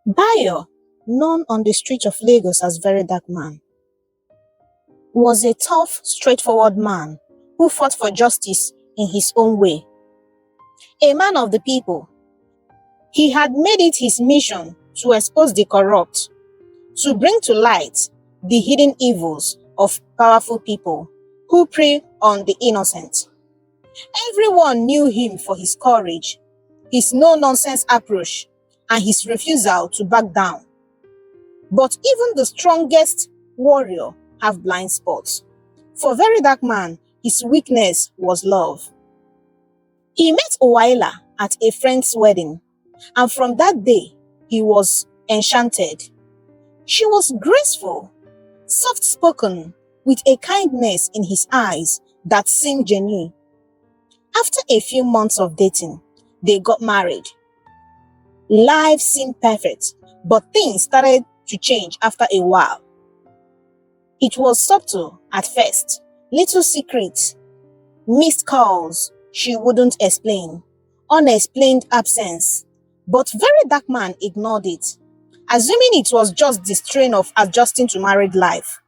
Bayo, known on the streets of Lagos as VeryDarkMan, was a tough, straightforward man who fought for justice in his own way. A man of the people, he had made it his mission to expose the corrupt, to bring to light the hidden evils of powerful people who prey on the innocent. Everyone knew him for his courage, his no-nonsense approach, and his refusal to back down. But even the strongest warrior have blind spots. For VeryDarkMan, his weakness was love. He met Uwaila at a friend's wedding, and from that day, he was enchanted. She was graceful, soft-spoken, with a kindness in his eyes that seemed genuine. After a few months of dating, they got married. Life seemed perfect, but things started to change after a while. It was subtle at first, little secrets, missed calls she wouldn't explain, unexplained absence. But VeryDarkMan ignored it, assuming it was just the strain of adjusting to married life.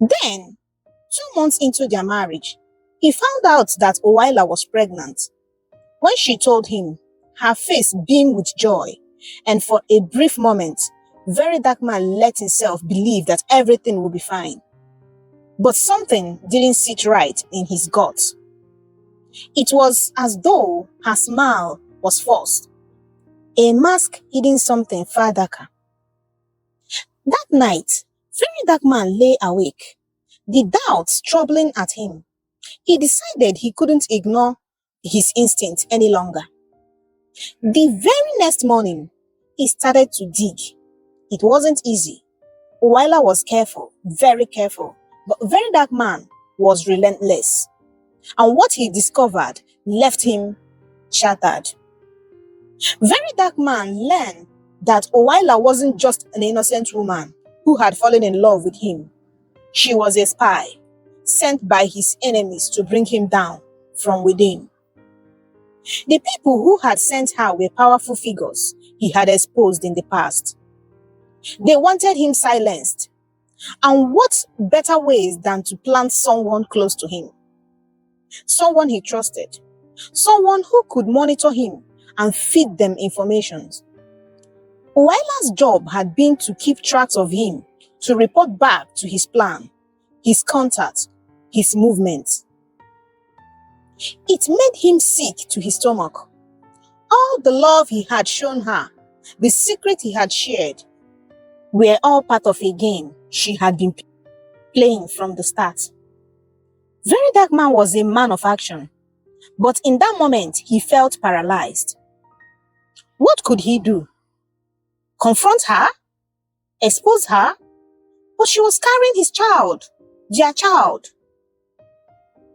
Then, 2 months into their marriage, he found out that Uwaila was pregnant. When she told him, her face beamed with joy, and for a brief moment, VeryDarkMan let himself believe that everything would be fine. But something didn't sit right in his gut. It was as though her smile was forced, a mask hiding something far darker. That night, VeryDarkMan lay awake, the doubts troubling at him. He decided he couldn't ignore his instinct any longer. The very next morning, he started to dig. It wasn't easy. Uwaila was careful, very careful, but VeryDarkMan was relentless. And what he discovered left him shattered. VeryDarkMan learned that Uwaila wasn't just an innocent woman who had fallen in love with him. She was a spy, sent by his enemies to bring him down from within. The people who had sent her were powerful figures he had exposed in the past. They wanted him silenced. And what better ways than to plant someone close to him? Someone he trusted. Someone who could monitor him and feed them information. Uwaila's job had been to keep track of him, to report back to his plan, his contact, his movements. It made him sick to his stomach. All the love he had shown her, the secret he had shared, were all part of a game she had been playing from the start. VeryDarkMan was a man of action, but in that moment he felt paralyzed. What could he do? Confront her? Expose her? But she was carrying his child, their child.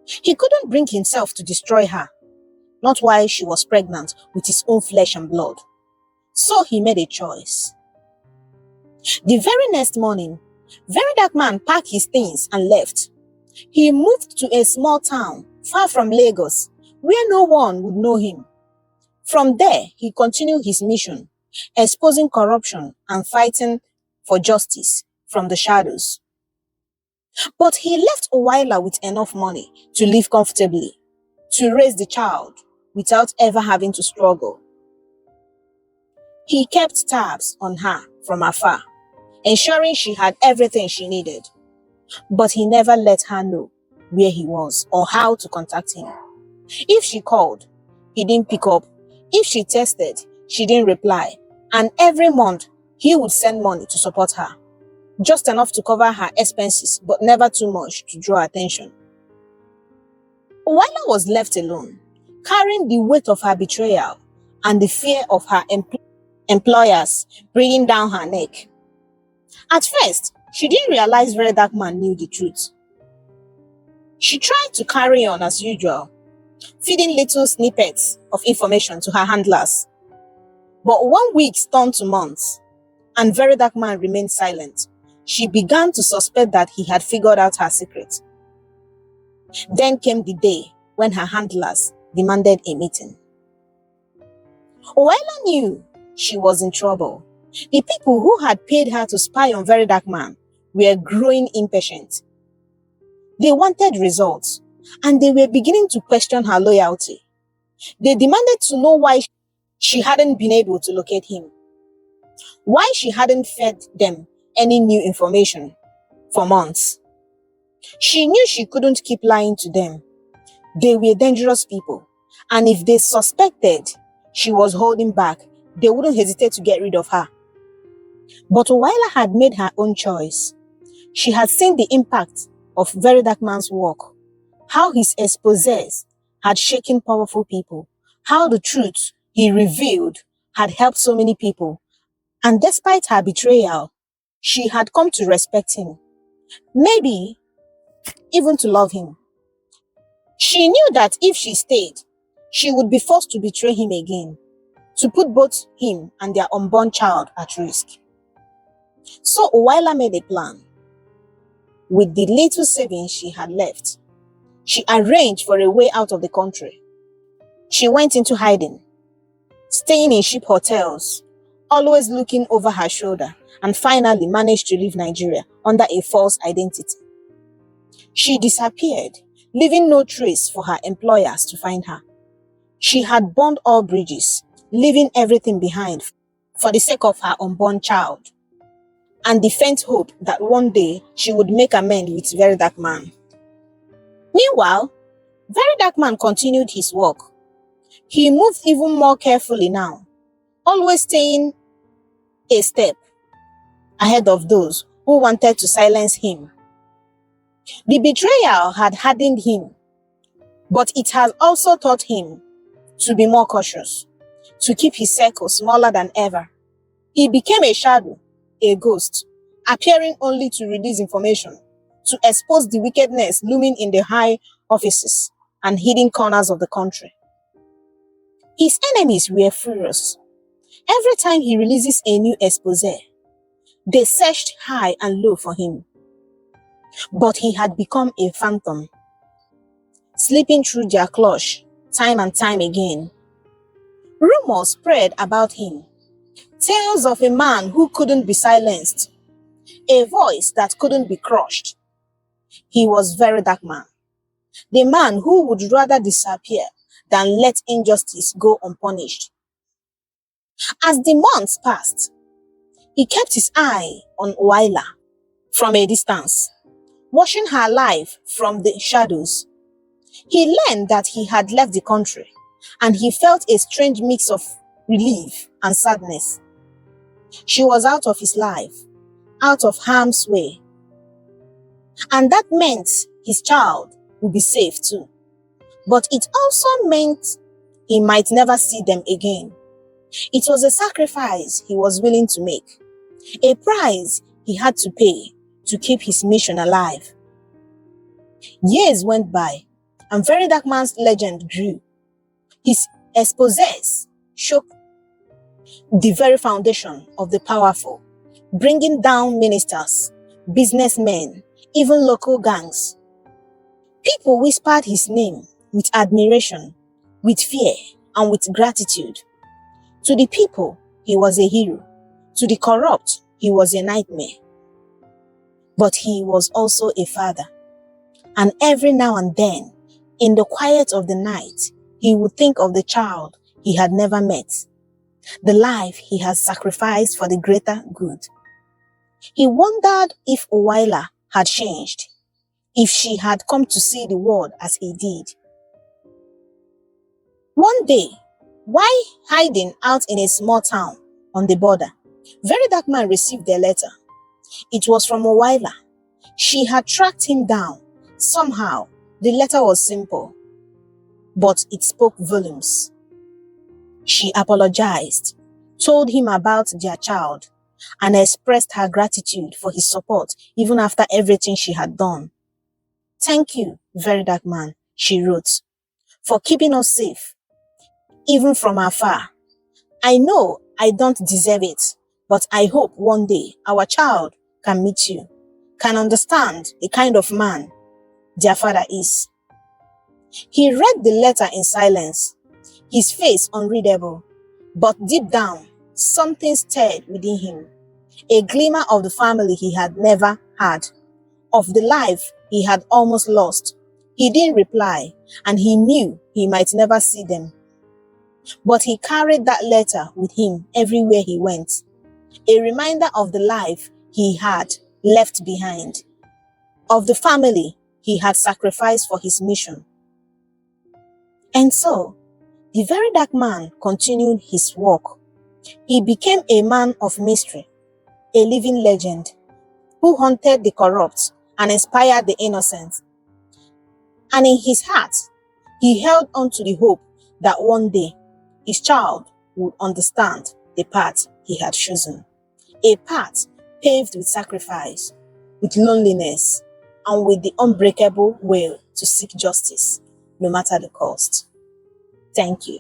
He couldn't bring himself to destroy her, not while she was pregnant with his own flesh and blood. So he made a choice. The very next morning, VeryDarkMan packed his things and left. He moved to a small town far from Lagos, where no one would know him. From there, he continued his mission, exposing corruption and fighting for justice from the shadows. But he left Uwaila with enough money to live comfortably, to raise the child without ever having to struggle. He kept tabs on her from afar, ensuring she had everything she needed. But he never let her know where he was or how to contact him. If she called, he didn't pick up. If she texted, she didn't reply. And every month, he would send money to support her. Just enough to cover her expenses, but never too much to draw attention. Uwaila was left alone, carrying the weight of her betrayal and the fear of her employers bringing down her neck. At first, she didn't realize VeryDarkMan knew the truth. She tried to carry on as usual, feeding little snippets of information to her handlers. But 1 week turned to months, and VeryDarkMan remained silent. She began to suspect that he had figured out her secret. Then came the day when her handlers demanded a meeting. Uwaila knew she was in trouble. The people who had paid her to spy on VeryDarkMan were growing impatient. They wanted results, and they were beginning to question her loyalty. They demanded to know why she hadn't been able to locate him, why she hadn't fed them any new information for months. She knew she couldn't keep lying to them. They were dangerous people, and if they suspected she was holding back, they wouldn't hesitate to get rid of her. But Uwaila had made her own choice. She had seen the impact of VeryDarkMan's work, how his exposés had shaken powerful people, how the truth he revealed had helped so many people. And despite her betrayal, she had come to respect him, maybe even to love him. She knew that if she stayed, she would be forced to betray him again, to put both him and their unborn child at risk. So Uwaila made a plan. With the little savings she had left, she arranged for a way out of the country. She went into hiding, staying in cheap hotels, always looking over her shoulder, and finally managed to leave Nigeria under a false identity. She disappeared, leaving no trace for her employers to find her. She had burned all bridges, leaving everything behind for the sake of her unborn child, and the faint hope that one day she would make amends with VeryDarkMan. Meanwhile, VeryDarkMan continued his work. He moved even more carefully now, always staying a step ahead of those who wanted to silence him. The betrayal had hardened him, but it has also taught him to be more cautious, to keep his circle smaller than ever. He became a shadow, a ghost, appearing only to release information, to expose the wickedness looming in the high offices and hidden corners of the country. His enemies were furious. Every time he releases a new exposé, they searched high and low for him. But he had become a phantom, slipping through their clutch time and time again. Rumors spread about him, tales of a man who couldn't be silenced, a voice that couldn't be crushed. He was VeryDarkMan, the man who would rather disappear than let injustice go unpunished. As the months passed, he kept his eye on Uwaila from a distance, watching her life from the shadows. He learned that he had left the country, and he felt a strange mix of relief and sadness. She was out of his life, out of harm's way. And that meant his child would be safe too. But it also meant he might never see them again. It was a sacrifice he was willing to make, a price he had to pay to keep his mission alive. Years went by, and VeryDarkMan's legend grew. His exposés shook the very foundation of the powerful, bringing down ministers, businessmen, even local gangs. People whispered his name with admiration, with fear, and with gratitude. To the people, he was a hero. To the corrupt, he was a nightmare. But he was also a father. And every now and then, in the quiet of the night, he would think of the child he had never met, the life he had sacrificed for the greater good. He wondered if Uwaila had changed, if she had come to see the world as he did. One day, while hiding out in a small town on the border, VeryDarkMan received a letter. It was from Uwaila. She had tracked him down. Somehow, the letter was simple, but it spoke volumes. She apologized, told him about their child, and expressed her gratitude for his support even after everything she had done. "Thank you, VeryDarkMan," she wrote, "for keeping us safe, even from afar. I know I don't deserve it, but I hope one day our child can meet you, can understand the kind of man their father is." He read the letter in silence, his face unreadable, but deep down, something stirred within him, a glimmer of the family he had never had, of the life he had almost lost. He didn't reply, and he knew he might never see them. But he carried that letter with him everywhere he went, a reminder of the life he had left behind, of the family he had sacrificed for his mission. And so, the very dark man continued his work. He became a man of mystery, a living legend, who haunted the corrupt and inspired the innocent. And in his heart, he held on to the hope that one day his child would understand the path he had chosen. A path paved with sacrifice, with loneliness, and with the unbreakable will to seek justice, no matter the cost. Thank you.